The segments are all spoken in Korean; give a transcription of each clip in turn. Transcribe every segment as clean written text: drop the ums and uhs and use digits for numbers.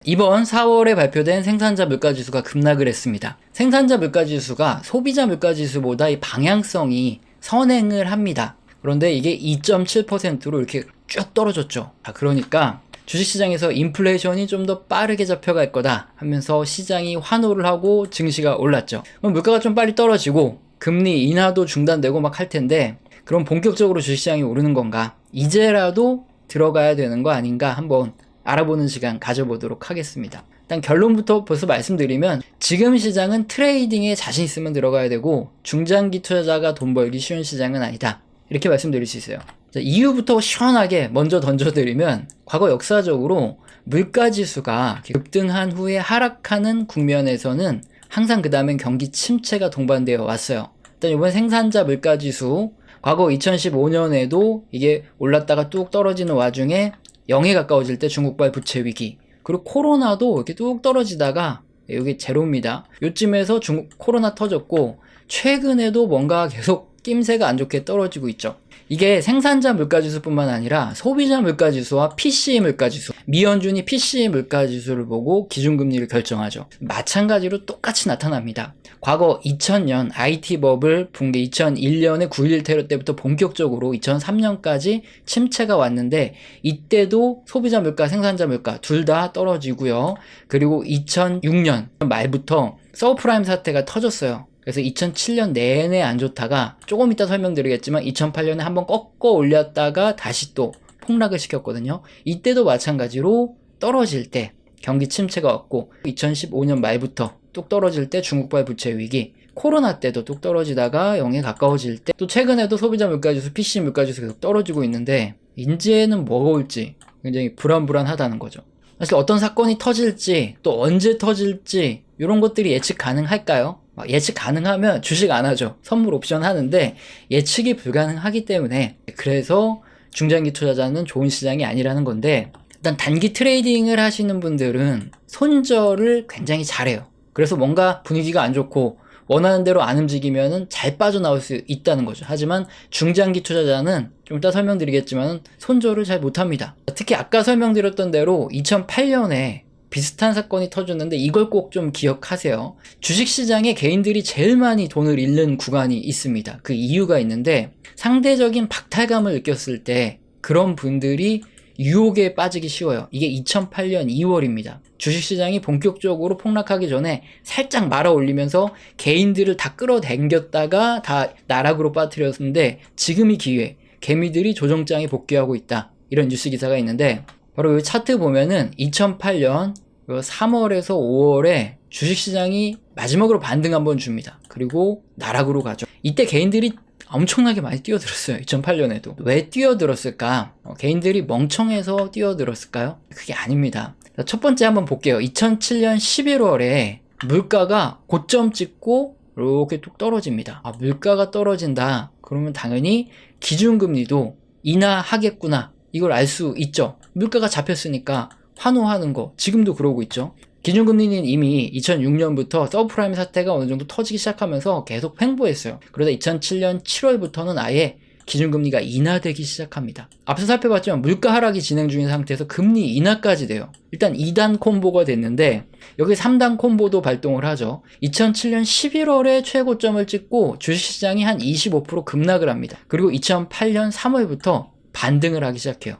이번 4월에 발표된 생산자 물가지수가 급락을 했습니다. 생산자 물가지수가 소비자 물가지수보다 이 방향성이 선행을 합니다. 그런데 이게 2.7%로 이렇게 쭉 떨어졌죠. 그러니까 주식시장에서 인플레이션이 좀 더 빠르게 잡혀갈 거다 하면서 시장이 환호를 하고 증시가 올랐죠. 그럼 물가가 좀 빨리 떨어지고 금리 인하도 중단되고 막 할 텐데, 그럼 본격적으로 주식시장이 오르는 건가? 이제라도 들어가야 되는 거 아닌가 한번 알아보는 시간 가져보도록 하겠습니다. 일단 결론부터 벌써 말씀드리면, 지금 시장은 트레이딩에 자신 있으면 들어가야 되고 중장기 투자자가 돈 벌기 쉬운 시장은 아니다, 이렇게 말씀드릴 수 있어요. 자, 이유부터 시원하게 먼저 던져드리면, 과거 역사적으로 물가지수가 급등한 후에 하락하는 국면에서는 항상 그 다음엔 경기 침체가 동반되어 왔어요. 일단 이번 생산자 물가지수, 과거 2015년에도 이게 올랐다가 뚝 떨어지는 와중에 0에 가까워질 때 중국발 부채 위기, 그리고 코로나도 이렇게 뚝 떨어지다가 여기 제로입니다. 요쯤에서 코로나 터졌고, 최근에도 뭔가 계속 낌새가 안 좋게 떨어지고 있죠. 이게 생산자 물가지수뿐만 아니라 소비자 물가지수와 PCE 물가지수, 미연준이 PCE 물가지수를 보고 기준금리를 결정하죠. 마찬가지로 똑같이 나타납니다. 과거 2000년 IT 버블 붕괴, 2001년에 9.11 테러 때부터 본격적으로 2003년까지 침체가 왔는데, 이때도 소비자 물가, 생산자 물가 둘 다 떨어지고요. 그리고 2006년 말부터 서브프라임 사태가 터졌어요. 그래서 2007년 내내 안 좋다가, 조금 이따 설명드리겠지만 2008년에 한번 꺾어 올렸다가 다시 또 폭락을 시켰거든요. 이때도 마찬가지로 떨어질 때 경기 침체가 왔고, 2015년 말부터 뚝 떨어질 때 중국발 부채 위기, 코로나 때도 뚝 떨어지다가 0에 가까워질 때, 또 최근에도 소비자 물가지수, PC 물가지수 계속 떨어지고 있는데, 이제는 뭐가 올지 굉장히 불안불안하다는 거죠. 사실 어떤 사건이 터질지, 또 언제 터질지 이런 것들이 예측 가능할까요? 예측 가능하면 주식 안 하죠. 선물 옵션 하는데 예측이 불가능하기 때문에, 그래서 중장기 투자자는 좋은 시장이 아니라는 건데, 일단 단기 트레이딩을 하시는 분들은 손절을 굉장히 잘해요. 그래서 뭔가 분위기가 안 좋고 원하는 대로 안 움직이면은 잘 빠져나올 수 있다는 거죠. 하지만 중장기 투자자는 좀 이따 설명드리겠지만 손절을 잘 못합니다. 특히 아까 설명드렸던 대로 2008년에 비슷한 사건이 터졌는데, 이걸 꼭 좀 기억하세요. 주식시장에 개인들이 제일 많이 돈을 잃는 구간이 있습니다. 그 이유가 있는데, 상대적인 박탈감을 느꼈을 때 그런 분들이 유혹에 빠지기 쉬워요. 이게 2008년 2월입니다. 주식시장이 본격적으로 폭락하기 전에 살짝 말아 올리면서 개인들을 다 끌어당겼다가 다 나락으로 빠뜨렸는데, 지금이 기회, 개미들이 조정장에 복귀하고 있다, 이런 뉴스 기사가 있는데, 바로 이 차트 보면은 2008년 3월에서 5월에 주식시장이 마지막으로 반등 한번 줍니다. 그리고 나락으로 가죠. 이때 개인들이 엄청나게 많이 뛰어들었어요. 2008년에도. 왜 뛰어들었을까? 개인들이 멍청해서 뛰어들었을까요? 그게 아닙니다. 첫 번째 한번 볼게요. 2007년 11월에 물가가 고점 찍고 이렇게 뚝 떨어집니다. 물가가 떨어진다, 그러면 당연히 기준금리도 인하하겠구나, 이걸 알 수 있죠. 물가가 잡혔으니까 환호하는 거 지금도 그러고 있죠. 기준금리는 이미 2006년부터 서브프라임 사태가 어느 정도 터지기 시작하면서 계속 횡보했어요. 그러다 2007년 7월부터는 아예 기준금리가 인하되기 시작합니다. 앞서 살펴봤지만 물가 하락이 진행 중인 상태에서 금리 인하까지 돼요. 일단 2단 콤보가 됐는데, 여기 3단 콤보도 발동을 하죠. 2007년 11월에 최고점을 찍고 주식시장이 한 25% 급락을 합니다. 그리고 2008년 3월부터 반등을 하기 시작해요.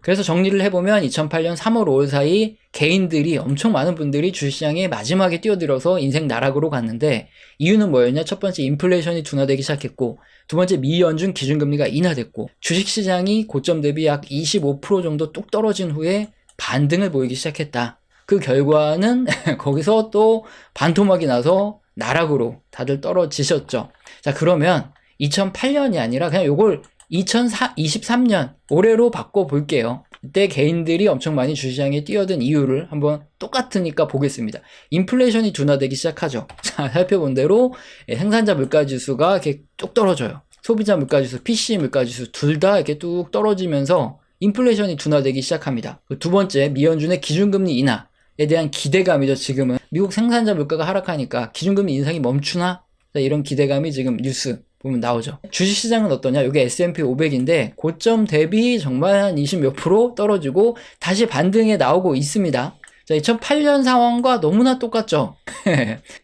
그래서 정리를 해보면 2008년 3월 5월 사이 개인들이, 엄청 많은 분들이 주식시장에 마지막에 뛰어들어서 인생 나락으로 갔는데, 이유는 뭐였냐? 첫 번째, 인플레이션이 둔화되기 시작했고, 두 번째, 미연준 기준금리가 인하됐고, 주식시장이 고점 대비 약 25% 정도 뚝 떨어진 후에 반등을 보이기 시작했다. 그 결과는 거기서 또 반토막이 나서 나락으로 다들 떨어지셨죠. 자, 그러면 2008년이 아니라 그냥 요걸 2023년 올해로 바꿔볼게요. 이때 개인들이 엄청 많이 주식시장에 뛰어든 이유를 한번 똑같으니까 보겠습니다. 인플레이션이 둔화되기 시작하죠. 자, 살펴본 대로 생산자 물가지수가 이렇게 뚝 떨어져요. 소비자 물가지수, PC 물가지수 둘 다 이렇게 뚝 떨어지면서 인플레이션이 둔화되기 시작합니다. 두 번째, 미연준의 기준금리 인하에 대한 기대감이죠. 지금은 미국 생산자 물가가 하락하니까 기준금리 인상이 멈추나? 이런 기대감이 지금 뉴스 보면 나오죠. 주식시장은 어떠냐? 이게 S&P 500인데 고점 대비 정말 한 20몇 프로 떨어지고 다시 반등에 나오고 있습니다. 자, 2008년 상황과 너무나 똑같죠.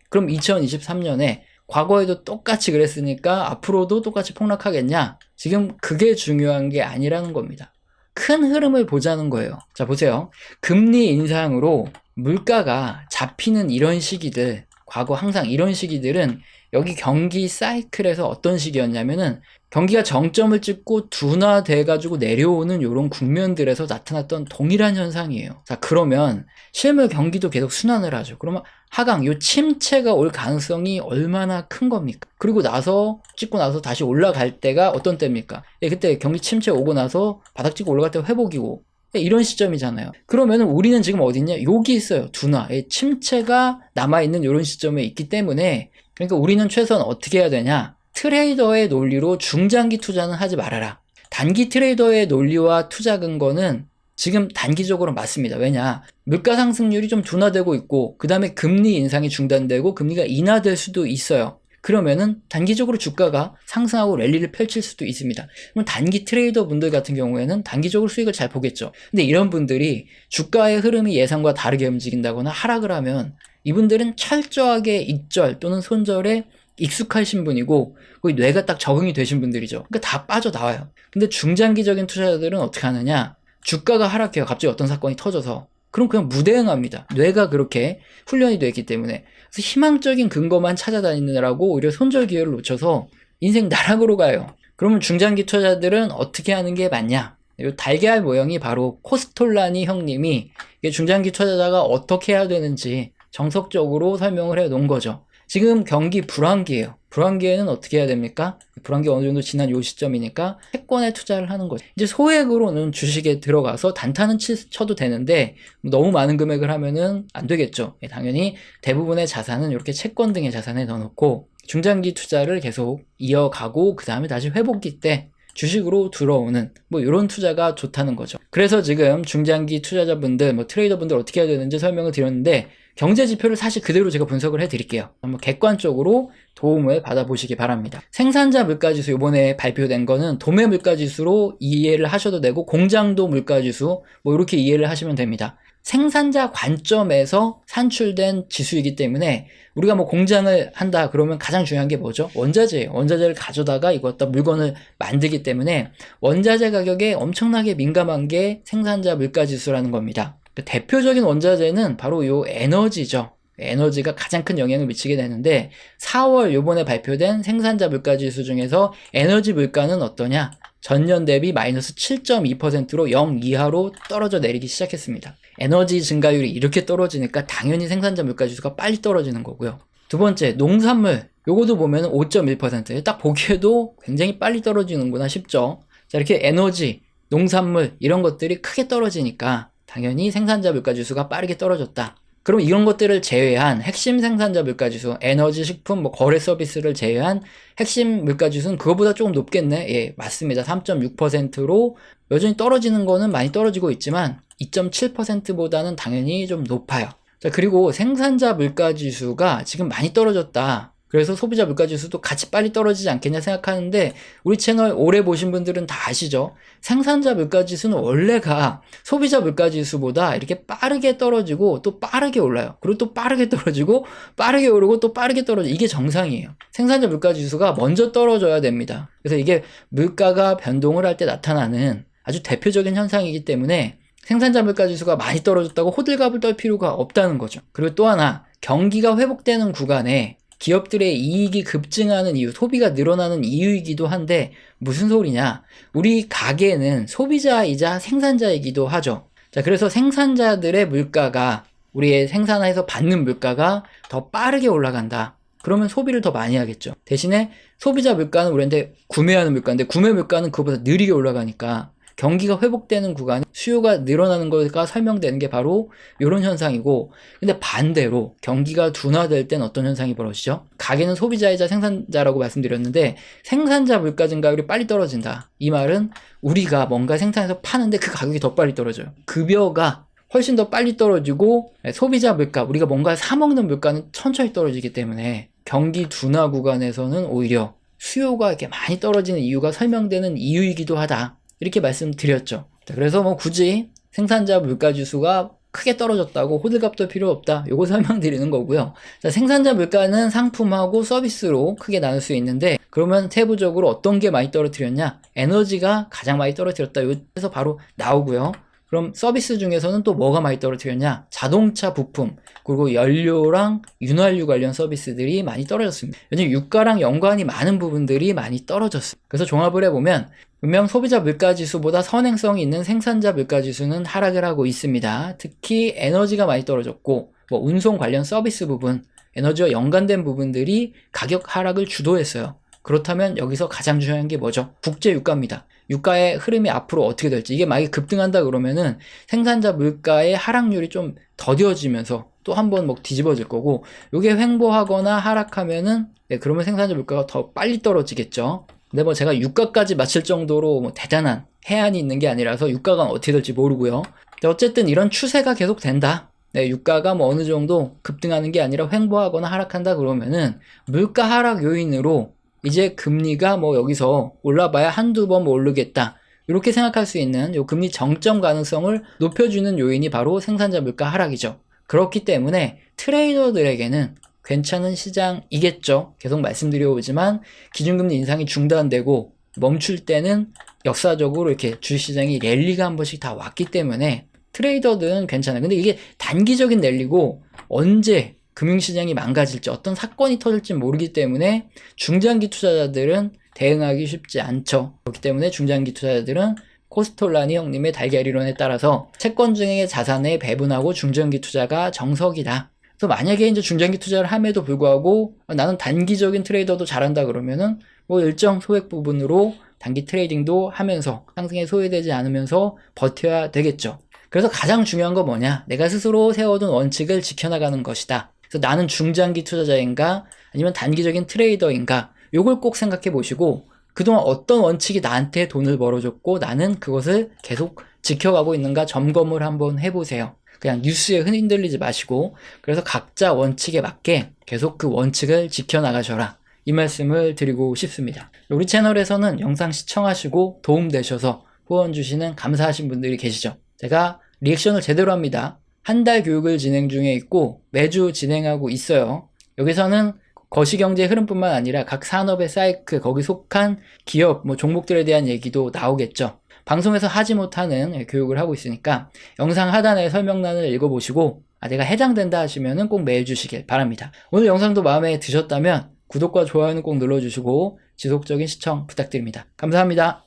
그럼 2023년에 과거에도 똑같이 그랬으니까 앞으로도 똑같이 폭락하겠냐? 지금 그게 중요한 게 아니라는 겁니다. 큰 흐름을 보자는 거예요. 자, 보세요. 금리 인상으로 물가가 잡히는 이런 시기들, 과거 항상 이런 시기들은 여기 경기 사이클에서 어떤 시기였냐면은 경기가 정점을 찍고 둔화돼가지고 내려오는 이런 국면들에서 나타났던 동일한 현상이에요. 자, 그러면 실물 경기도 계속 순환을 하죠. 그러면 하강, 요 침체가 올 가능성이 얼마나 큰 겁니까? 그리고 나서, 찍고 나서 다시 올라갈 때가 어떤 때입니까? 예, 그때 경기 침체 오고 나서 바닥 찍고 올라갈 때 회복이고, 예, 이런 시점이잖아요. 그러면은 우리는 지금 어딨냐? 여기 있어요. 둔화. 예, 침체가 남아있는 이런 시점에 있기 때문에, 그러니까 우리는 최소한 어떻게 해야 되냐? 트레이더의 논리로 중장기 투자는 하지 말아라. 단기 트레이더의 논리와 투자 근거는 지금 단기적으로 맞습니다. 왜냐? 물가 상승률이 좀 둔화되고 있고 그 다음에 금리 인상이 중단되고 금리가 인하될 수도 있어요. 그러면은 단기적으로 주가가 상승하고 랠리를 펼칠 수도 있습니다. 그럼 단기 트레이더 분들 같은 경우에는 단기적으로 수익을 잘 보겠죠. 근데 이런 분들이 주가의 흐름이 예상과 다르게 움직인다거나 하락을 하면 이분들은 철저하게 익절 또는 손절에 익숙하신 분이고 거의 뇌가 딱 적응이 되신 분들이죠. 그러니까 다 빠져나와요. 근데 중장기적인 투자자들은 어떻게 하느냐? 주가가 하락해요. 갑자기 어떤 사건이 터져서. 그럼 그냥 무대응합니다. 뇌가 그렇게 훈련이 되어 있기 때문에. 그래서 희망적인 근거만 찾아다니느라고 오히려 손절 기회를 놓쳐서 인생 나락으로 가요. 그러면 중장기 투자자들은 어떻게 하는 게 맞냐? 이 달걀 모형이 바로 코스톨라니 형님이 중장기 투자자가 어떻게 해야 되는지 정석적으로 설명을 해 놓은 거죠. 지금 경기 불황기예요. 불황기에는 어떻게 해야 됩니까? 불황기 어느 정도 지난 요 시점이니까 채권에 투자를 하는 거죠. 이제 소액으로는 주식에 들어가서 단타는 쳐도 되는데 너무 많은 금액을 하면은 안 되겠죠. 당연히 대부분의 자산은 이렇게 채권 등의 자산에 넣어놓고 중장기 투자를 계속 이어가고 그 다음에 다시 회복기 때 주식으로 들어오는 뭐 이런 투자가 좋다는 거죠. 그래서 지금 중장기 투자자분들, 뭐 트레이더분들 어떻게 해야 되는지 설명을 드렸는데 경제 지표를 사실 그대로 제가 분석을 해드릴게요. 한번 객관적으로 도움을 받아보시기 바랍니다. 생산자 물가지수 이번에 발표된 거는 도매 물가지수로 이해를 하셔도 되고 공장도 물가지수 뭐 이렇게 이해를 하시면 됩니다. 생산자 관점에서 산출된 지수이기 때문에 우리가 뭐 공장을 한다 그러면 가장 중요한 게 뭐죠? 원자재예요. 원자재를 가져다가 이거 갖다 물건을 만들기 때문에 원자재 가격에 엄청나게 민감한 게 생산자 물가지수라는 겁니다. 대표적인 원자재는 바로 요 에너지죠. 에너지가 가장 큰 영향을 미치게 되는데 4월 요번에 발표된 생산자 물가지수 중에서 에너지 물가는 어떠냐? 전년 대비 마이너스 7.2%로 0 이하로 떨어져 내리기 시작했습니다. 에너지 증가율이 이렇게 떨어지니까 당연히 생산자 물가지수가 빨리 떨어지는 거고요. 두 번째, 농산물. 요거도 보면 5.1%. 딱 보기에도 굉장히 빨리 떨어지는구나 싶죠. 자, 이렇게 에너지, 농산물 이런 것들이 크게 떨어지니까 당연히 생산자 물가지수가 빠르게 떨어졌다. 그럼 이런 것들을 제외한 핵심 생산자 물가지수, 에너지, 식품, 뭐 거래 서비스를 제외한 핵심 물가지수는 그거보다 조금 높겠네. 예, 맞습니다. 3.6%로 여전히 떨어지는 거는 많이 떨어지고 있지만 2.7%보다는 당연히 좀 높아요. 자, 그리고 생산자 물가지수가 지금 많이 떨어졌다. 그래서 소비자 물가지수도 같이 빨리 떨어지지 않겠냐 생각하는데 우리 채널 오래 보신 분들은 다 아시죠? 생산자 물가지수는 원래가 소비자 물가지수보다 이렇게 빠르게 떨어지고 또 빠르게 올라요. 그리고 또 빠르게 떨어지고 빠르게 오르고 또 빠르게 떨어지고 이게 정상이에요. 생산자 물가지수가 먼저 떨어져야 됩니다. 그래서 이게 물가가 변동을 할 때 나타나는 아주 대표적인 현상이기 때문에 생산자 물가지수가 많이 떨어졌다고 호들갑을 떨 필요가 없다는 거죠. 그리고 또 하나 경기가 회복되는 구간에 기업들의 이익이 급증하는 이유, 소비가 늘어나는 이유이기도 한데 무슨 소리냐? 우리 가게는 소비자이자 생산자이기도 하죠. 자, 그래서 생산자들의 물가가 우리의 생산해서 받는 물가가 더 빠르게 올라간다. 그러면 소비를 더 많이 하겠죠. 대신에 소비자 물가는 우리한테 구매하는 물가인데 구매 물가는 그거보다 느리게 올라가니까 경기가 회복되는 구간에 수요가 늘어나는 것과 설명되는 게 바로 이런 현상이고, 근데 반대로 경기가 둔화될 땐 어떤 현상이 벌어지죠? 가게는 소비자이자 생산자라고 말씀드렸는데 생산자 물가 증가율이 빨리 떨어진다. 이 말은 우리가 뭔가 생산해서 파는데 그 가격이 더 빨리 떨어져요. 급여가 훨씬 더 빨리 떨어지고 소비자 물가, 우리가 뭔가 사 먹는 물가는 천천히 떨어지기 때문에 경기 둔화 구간에서는 오히려 수요가 이렇게 많이 떨어지는 이유가 설명되는 이유이기도 하다. 이렇게 말씀드렸죠. 자, 그래서 뭐 굳이 생산자 물가지수가 크게 떨어졌다고 호들갑도 필요 없다. 요거 설명드리는 거고요. 자, 생산자 물가는 상품하고 서비스로 크게 나눌 수 있는데, 그러면 세부적으로 어떤 게 많이 떨어뜨렸냐? 에너지가 가장 많이 떨어뜨렸다. 여기서 바로 나오고요. 그럼 서비스 중에서는 또 뭐가 많이 떨어뜨렸냐? 자동차 부품, 그리고 연료랑 윤활유 관련 서비스들이 많이 떨어졌습니다. 요즘 유가랑 연관이 많은 부분들이 많이 떨어졌어요. 그래서 종합을 해보면 분명 소비자 물가지수보다 선행성이 있는 생산자 물가지수는 하락을 하고 있습니다. 특히 에너지가 많이 떨어졌고 운송 관련 서비스 부분, 에너지와 연관된 부분들이 가격 하락을 주도했어요. 그렇다면 여기서 가장 중요한 게 뭐죠? 국제 유가입니다. 유가의 흐름이 앞으로 어떻게 될지, 이게 만약에 급등한다 그러면은 생산자 물가의 하락률이 좀 더뎌지면서 또 한 번 뒤집어질 거고, 이게 횡보하거나 하락하면은 그러면 생산자 물가가 더 빨리 떨어지겠죠. 근데 제가 유가까지 맞출 정도로 대단한 해안이 있는 게 아니라서 유가가 어떻게 될지 모르고요. 어쨌든 이런 추세가 계속 된다. 유가가 어느 정도 급등하는 게 아니라 횡보하거나 하락한다 그러면은 물가 하락 요인으로 이제 금리가 여기서 올라봐야 한두 번 오르겠다. 이렇게 생각할 수 있는 요 금리 정점 가능성을 높여주는 요인이 바로 생산자 물가 하락이죠. 그렇기 때문에 트레이더들에게는 괜찮은 시장이겠죠. 계속 말씀드려오지만 기준금리 인상이 중단되고 멈출 때는 역사적으로 이렇게 주식시장이 랠리가 한 번씩 다 왔기 때문에 트레이더들은 괜찮아요. 근데 이게 단기적인 랠리고 언제 금융시장이 망가질지, 어떤 사건이 터질지 모르기 때문에 중장기 투자자들은 대응하기 쉽지 않죠. 그렇기 때문에 중장기 투자자들은 코스톨라니 형님의 달걀이론에 따라서 채권 중에 자산에 배분하고 중장기 투자가 정석이다. 그래서 만약에 이제 중장기 투자를 함에도 불구하고 나는 단기적인 트레이더도 잘한다 그러면은 일정 소액 부분으로 단기 트레이딩도 하면서 상승에 소외되지 않으면서 버텨야 되겠죠. 그래서 가장 중요한 건 뭐냐? 내가 스스로 세워둔 원칙을 지켜나가는 것이다. 그래서 나는 중장기 투자자인가 아니면 단기적인 트레이더인가, 요걸 꼭 생각해 보시고 그동안 어떤 원칙이 나한테 돈을 벌어줬고 나는 그것을 계속 지켜가고 있는가 점검을 한번 해보세요. 그냥 뉴스에 흔들리지 마시고, 그래서 각자 원칙에 맞게 계속 그 원칙을 지켜나가셔라, 이 말씀을 드리고 싶습니다. 우리 채널에서는 영상 시청하시고 도움되셔서 후원 주시는 감사하신 분들이 계시죠. 제가 리액션을 제대로 합니다. 한 달 교육을 진행 중에 있고 매주 진행하고 있어요. 여기서는 거시경제 흐름뿐만 아니라 각 산업의 사이클, 거기 속한 기업, 종목들에 대한 얘기도 나오겠죠. 방송에서 하지 못하는 교육을 하고 있으니까 영상 하단의 설명란을 읽어보시고 내가 해당된다 하시면은 꼭 매일 주시길 바랍니다. 오늘 영상도 마음에 드셨다면 구독과 좋아요는 꼭 눌러주시고 지속적인 시청 부탁드립니다. 감사합니다.